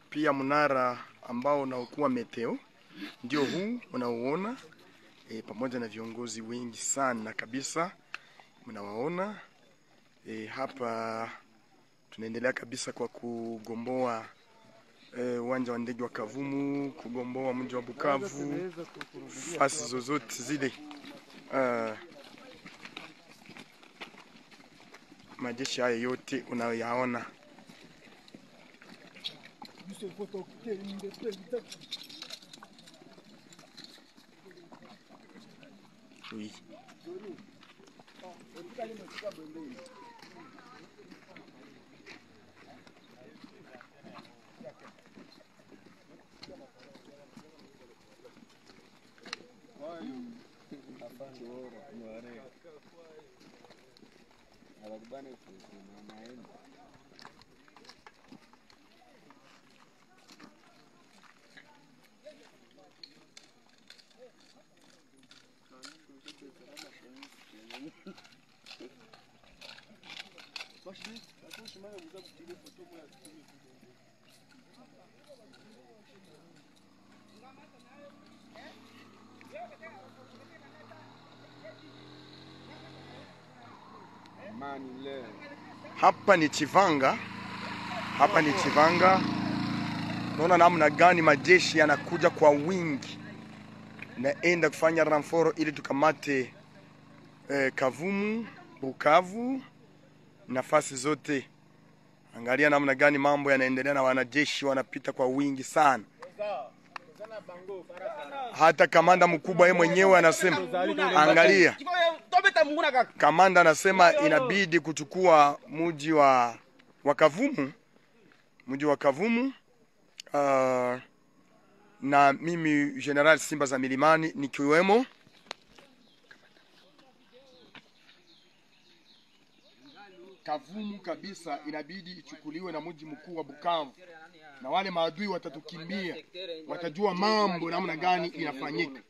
pia mnara ambao unaokuwa meteo ndio huu unaoona, pamoja na viongozi wengi sana kabisa mnawaona. Hapa tunaendelea kabisa kwa kugomboa uwanja wa ndege wa Kavumu, kugomboa mji wa Bukavu, fasi zozote zile majeshi haya yote unayoyaona. Oui. Hapa ni Chivanga. Hapa ni Chivanga. Naona namna gani majeshi yanakuja kwa wingi. Naenda kufanya ramforo ili tukamate Kavumu, Bukavu, nafasi zote. Angalia namna gani mambo yanaendelea na wanajeshi wanapita kwa wingi sana. Hata kamanda mkubwa yeye mwenyewe anasema, angalia. Kamanda anasema inabidi kuchukua mji wa Kavumu, mji wa Kavumu. Na mimi General Simba za Milimani nikiwemo. Kavumu kabisa inabidi ichukuliwe na mji mkuu wa Bukavu, na wale maadui watatukimbia, watajua mambo namna gani inafanyika.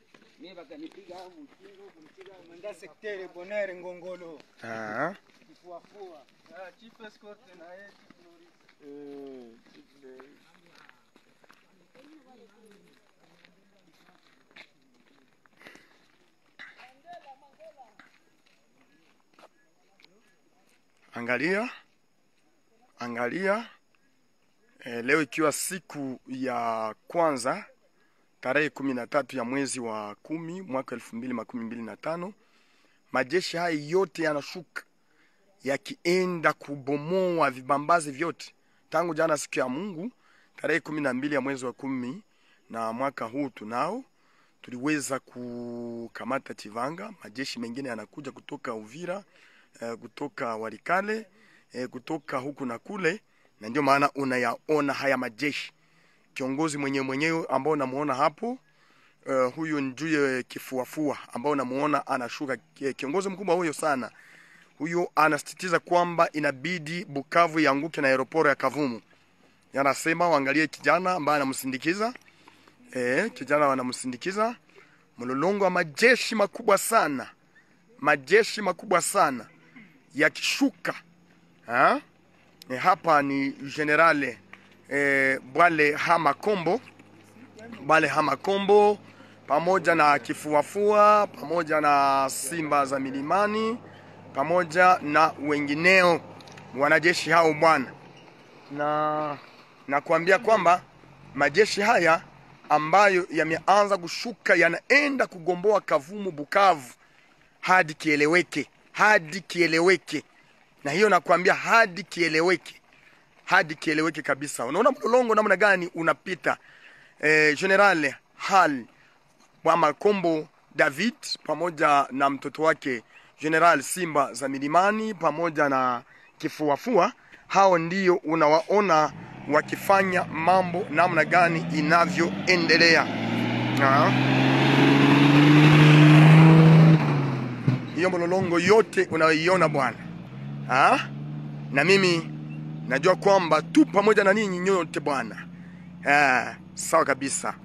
Angalia. Leo ikiwa siku ya kwanza tarehe 13 ya mwezi wa 10 mwaka 2025, majeshi haya yote yanashuka yakienda kubomoa vibambazi vyote. Tangu jana siku ya Mungu tarehe 12 ya mwezi wa 10 na mwaka huu tuliweza kukamata Chivanga. Majeshi mengine yanakuja kutoka Uvira, kutoka Walikale, kutoka huku na kule, na ndio maana unayaona haya majeshi. Kiongozi mwenyewe ambao unamuona hapo, huyu ndiye Kifuafua ambao unamuona anashuka. Kiongozi mkubwa huyo sana. Huyo anasisitiza kwamba inabidi Bukavu ianguke na aeroporo ya Kavumu. Yanasema waangalie kijana ambaye anamsindikiza. Kijana wanamsindikiza. Mlolongo wa majeshi makubwa sana. Majeshi makubwa sana yakishuka. Hapa ni General Bwale Hamakombo pamoja na Kifuafua, pamoja na Simba za Milimani, pamoja na wengineo wanajeshi hao bwana. Na kuambia kwamba majeshi haya ambayo yameanza kushuka yanaenda kugomboa Kavumu, Bukavu hadi kieleweke. Na hiyo nakwambia hadi kieleweke kabisa. Unaona mlolongo namna gani unapita. General Hamakombo David pamoja na mtoto wake General Simba za Milimani pamoja na Kifuafua, hao ndio unawaona wakifanya mambo namna gani inavyoendelea. Hiyo mlolongo yote unayoiona bwana. Na mimi najua kwamba tu pamoja na ninyi nyote bwana. Sawa kabisa.